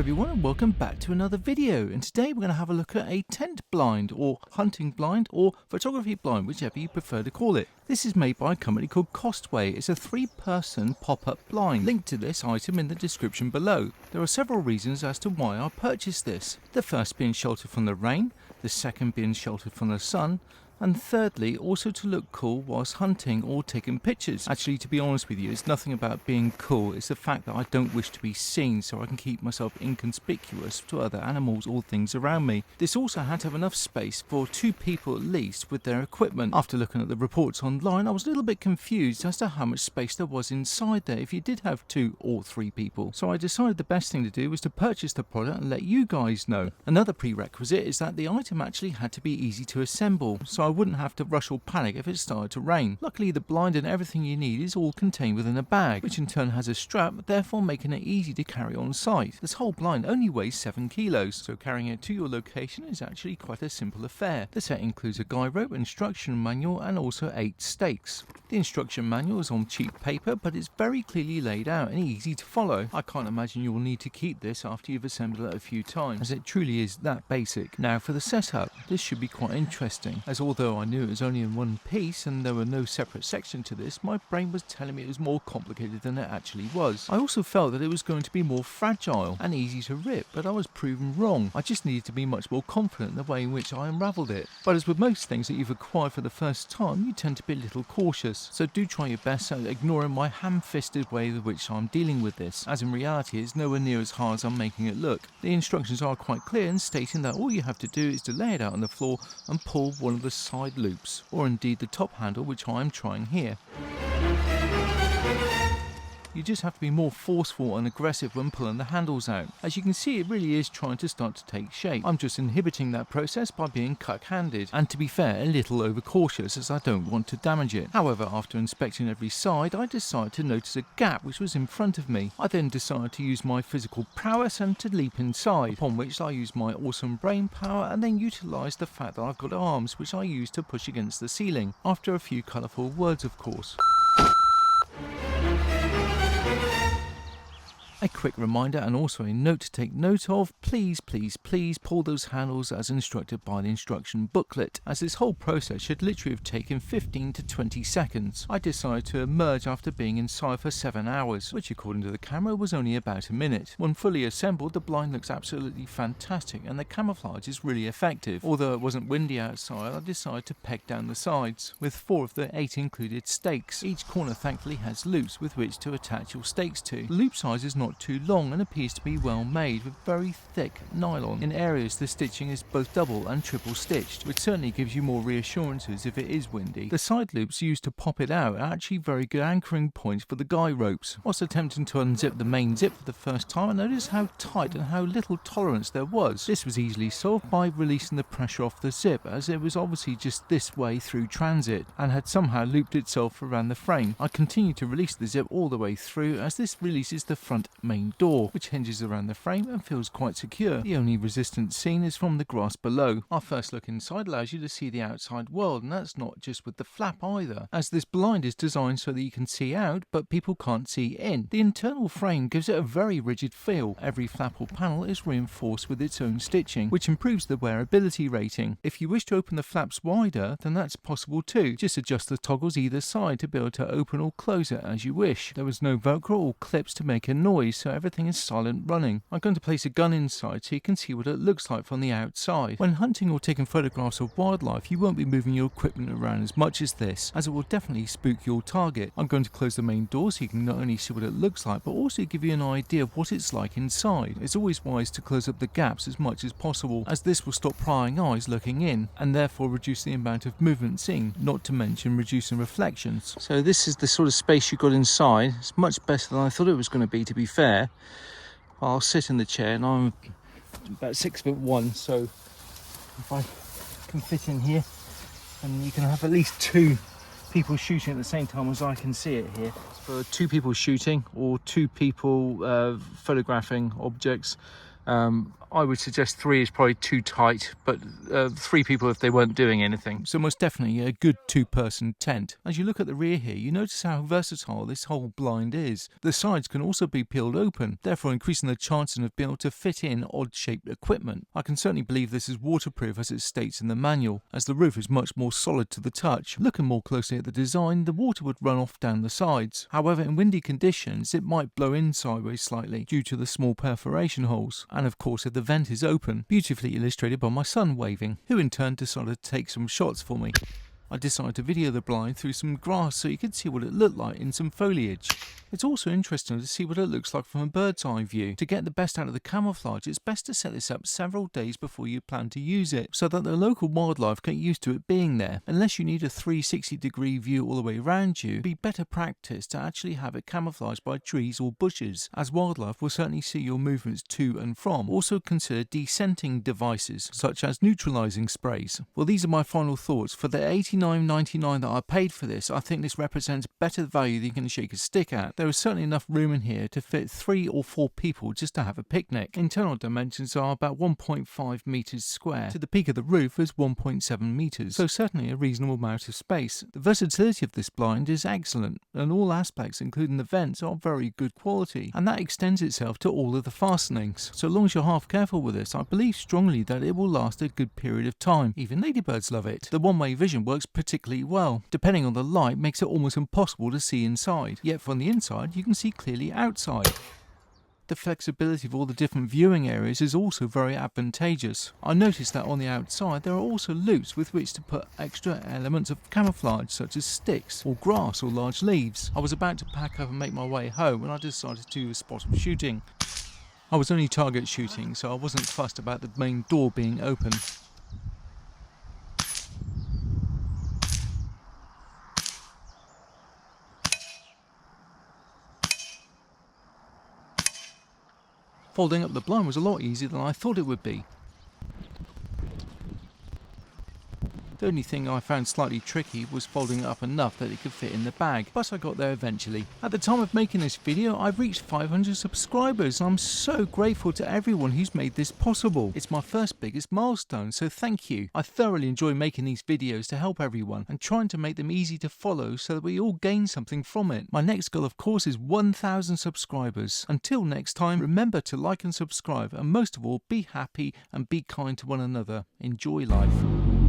everyone and welcome back to another video, and today we're going to have a look at a tent blind or hunting blind or photography blind, whichever you prefer to call it. This is made by a company called Castway. It's a 3-person pop-up blind. Link to this item in the description below. There are several reasons as to why I purchased this. The first being shelter from the rain, the second being shelter from the sun, and thirdly, also to look cool whilst hunting or taking pictures. Actually, to be honest with you, it's nothing about being cool, it's the fact that I don't wish to be seen, so I can keep myself inconspicuous to other animals or things around me. This also had to have enough space for 2 people at least with their equipment. After looking at the reports online, I was a little bit confused as to how much space there was inside there if you did have 2 or 3 people. So I decided the best thing to do was to purchase the product and let you guys know. Another prerequisite is that the item actually had to be easy to assemble, so I wouldn't have to rush or panic if it started to rain. Luckily, the blind and everything you need is all contained within a bag, which in turn has a strap, therefore making it easy to carry on site. This whole blind only weighs 7 kilos, so carrying it to your location is actually quite a simple affair. The set includes a guide rope, instruction manual, and also 8 stakes. The instruction manual is on cheap paper, but it's very clearly laid out and easy to follow. I can't imagine you'll need to keep this after you've assembled it a few times, as it truly is that basic. Now for the setup, this should be quite interesting, as although I knew it was only in one piece and there were no separate section to this, my brain was telling me it was more complicated than it actually was. I also felt that it was going to be more fragile and easy to rip, but I was proven wrong. I just needed to be much more confident in the way in which I unravelled it. But as with most things that you've acquired for the first time, you tend to be a little cautious, so do try your best at ignoring my ham-fisted way with which I'm dealing with this, as in reality it's nowhere near as hard as I'm making it look. The instructions are quite clear in stating that all you have to do is to lay it out on the floor and pull one of the side loops, or indeed the top handle, which I am trying here. You just have to be more forceful and aggressive when pulling the handles out. As you can see, it really is trying to start to take shape. I'm just inhibiting that process by being cuck-handed, and to be fair, a little overcautious as I don't want to damage it. However, after inspecting every side, I decided to notice a gap which was in front of me. I then decided to use my physical prowess and to leap inside, upon which I used my awesome brain power and then utilised the fact that I've got arms which I use to push against the ceiling, after a few colourful words of course. A quick reminder and also a note to take note of, please pull those handles as instructed by the instruction booklet, as this whole process should literally have taken 15 to 20 seconds. I decided to emerge after being inside for 7 hours, which according to the camera was only about a minute. When fully assembled, the blind looks absolutely fantastic and the camouflage is really effective. Although it wasn't windy outside, I decided to peg down the sides, with 4 of the 8 included stakes. Each corner thankfully has loops with which to attach your stakes to. The loop size is not too long and appears to be well made with very thick nylon. In areas the stitching is both double and triple stitched, which certainly gives you more reassurances if it is windy. The side loops used to pop it out are actually very good anchoring points for the guide ropes. Whilst attempting to unzip the main zip for the first time, I noticed how tight and how little tolerance there was. This was easily solved by releasing the pressure off the zip, as it was obviously just this way through transit and had somehow looped itself around the frame. I continued to release the zip all the way through, as this releases the front main door, which hinges around the frame and feels quite secure. The only resistance seen is from the grass below. Our first look inside allows you to see the outside world, and that's not just with the flap either, as this blind is designed so that you can see out but people can't see in. The internal frame gives it a very rigid feel. Every flap or panel is reinforced with its own stitching, which improves the wearability rating. If you wish to open the flaps wider, then that's possible too. Just adjust the toggles either side to be able to open or close it as you wish. There was no velcro or clips to make a noise, so everything is silent running. I'm going to place a gun inside so you can see what it looks like from the outside. When hunting or taking photographs of wildlife, you won't be moving your equipment around as much as this, as it will definitely spook your target. I'm going to close the main door so you can not only see what it looks like, but also give you an idea of what it's like inside. It's always wise to close up the gaps as much as possible, as this will stop prying eyes looking in, and therefore reduce the amount of movement seen, not to mention reducing reflections. So this is the sort of space you got inside. It's much better than I thought it was going to be fair. I'll sit in the chair and I'm about 6'1", so if I can fit in here, and you can have at least 2 people shooting at the same time as I can see it here. For 2 people shooting or 2 people photographing objects, I would suggest 3 is probably too tight, but 3 people if they weren't doing anything. So most definitely a good 2-person tent. As you look at the rear here, you notice how versatile this whole blind is. The sides can also be peeled open, therefore increasing the chances of being able to fit in odd-shaped equipment. I can certainly believe this is waterproof as it states in the manual, as the roof is much more solid to the touch. Looking more closely at the design, the water would run off down the sides. However, in windy conditions, it might blow in sideways slightly due to the small perforation holes. And of course, if the vent is open, beautifully illustrated by my son waving, who in turn decided to take some shots for me. I decided to video the blind through some grass so you could see what it looked like in some foliage. It's also interesting to see what it looks like from a bird's eye view. To get the best out of the camouflage, it's best to set this up several days before you plan to use it, so that the local wildlife get used to it being there. Unless you need a 360-degree view all the way around you, it'd be better practice to actually have it camouflaged by trees or bushes, as wildlife will certainly see your movements to and from. Also consider descenting devices, such as neutralizing sprays. Well, these are my final thoughts. For the $89.99 that I paid for this, I think this represents better value than you can shake a stick at. There is certainly enough room in here to fit 3 or 4 people just to have a picnic. Internal dimensions are about 1.5 meters square. To the peak of the roof is 1.7 meters, so certainly a reasonable amount of space. The versatility of this blind is excellent, and all aspects, including the vents, are very good quality, and that extends itself to all of the fastenings. So long as you're half careful with this, I believe strongly that it will last a good period of time. Even ladybirds love it. The one-way vision works particularly well. Depending on the light, makes it almost impossible to see inside, yet from the inside you can see clearly outside. The flexibility of all the different viewing areas is also very advantageous. I noticed that on the outside there are also loops with which to put extra elements of camouflage such as sticks or grass or large leaves. I was about to pack up and make my way home when I decided to do a spot of shooting. I was only target shooting, so I wasn't fussed about the main door being open. Folding up the blind was a lot easier than I thought it would be. The only thing I found slightly tricky was folding it up enough that it could fit in the bag, but I got there eventually. At the time of making this video, I've reached 500 subscribers. I'm so grateful to everyone who's made this possible. It's my first biggest milestone, so thank you. I thoroughly enjoy making these videos to help everyone and trying to make them easy to follow so that we all gain something from it. My next goal, of course, is 1,000 subscribers. Until next time, remember to like and subscribe, and most of all, be happy and be kind to one another. Enjoy life.